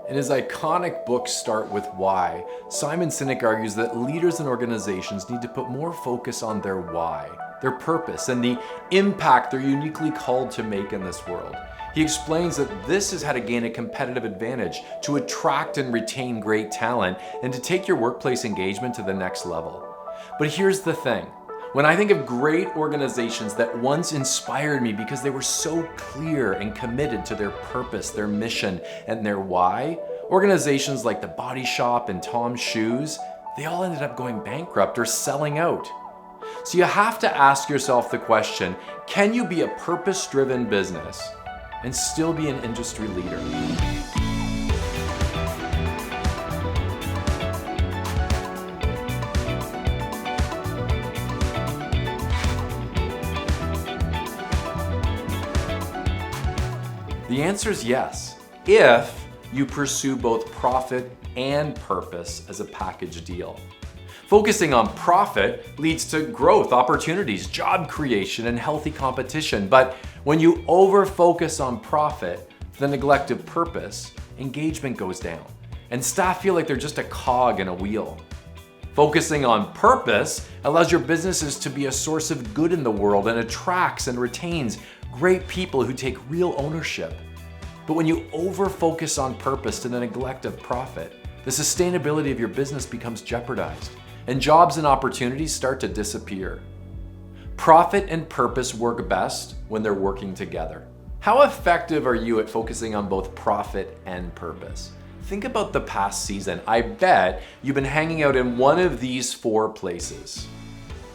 In his iconic book, Start With Why, Simon Sinek argues that leaders and organizations need to put more focus on their why, their purpose, and the impact they're uniquely called to make in this world. He explains that this is how to gain a competitive advantage, to attract and retain great talent, and to take your workplace engagement to the next level. But here's the thing. When I think of great organizations that once inspired me because they were so clear and committed to their purpose, their mission, and their why, organizations like The Body Shop and Tom's Shoes, they all ended up going bankrupt or selling out. So you have to ask yourself the question, can you be a purpose-driven business and still be an industry leader? The answer is yes, if you pursue both profit and purpose as a package deal. Focusing on profit leads to growth, opportunities, job creation, and healthy competition. But when you over-focus on profit to the neglect of purpose, engagement goes down, and staff feel like they're just a cog in a wheel. Focusing on purpose allows your businesses to be a source of good in the world and attracts and retains great people who take real ownership. But when you over-focus on purpose to the neglect of profit, the sustainability of your business becomes jeopardized, and jobs and opportunities start to disappear. Profit and purpose work best when they're working together. How effective are you at focusing on both profit and purpose? Think about the past season. I bet you've been hanging out in one of these 4 places.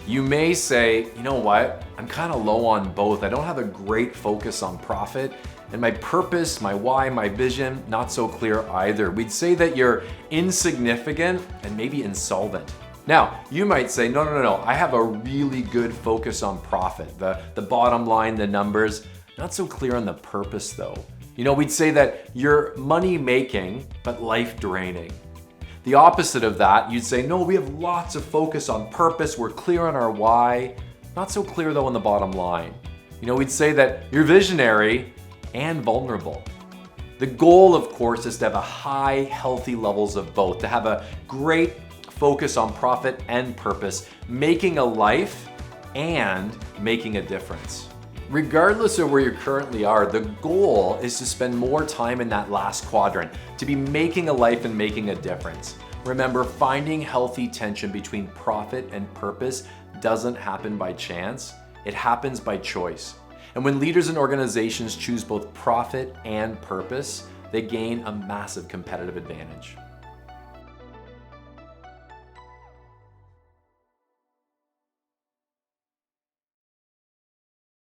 You may say, you know what, I'm kind of low on both. I don't have a great focus on profit, and my purpose, my why, my vision, not so clear either. We'd say that you're insignificant and maybe insolvent. Now, you might say, no, I have a really good focus on profit, the bottom line, the numbers, not so clear on the purpose though. We'd say that you're money making, but life draining. The opposite of that, you'd say, no, we have lots of focus on purpose, we're clear on our why, not so clear though on the bottom line. We'd say that you're visionary and vulnerable. The goal, of course, is to have a high, healthy levels of both, to have a great focus on profit and purpose, making a life and making a difference. Regardless of where you currently are, the goal is to spend more time in that last quadrant, to be making a life and making a difference. Remember, finding healthy tension between profit and purpose doesn't happen by chance, it happens by choice. And when leaders and organizations choose both profit and purpose, they gain a massive competitive advantage.